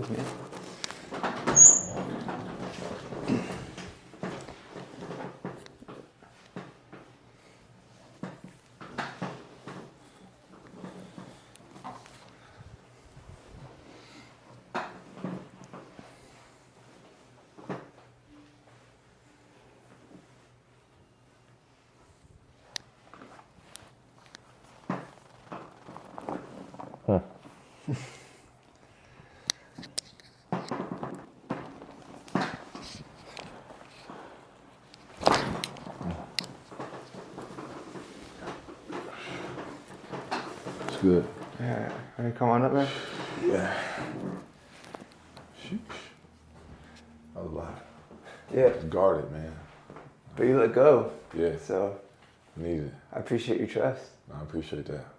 with me. It's good. Yeah. Ready to come on up, man? Yeah. Sheesh. A lot. Yeah. Guarded, man. But you let go. Yeah. So Needed. I appreciate your trust. I appreciate that.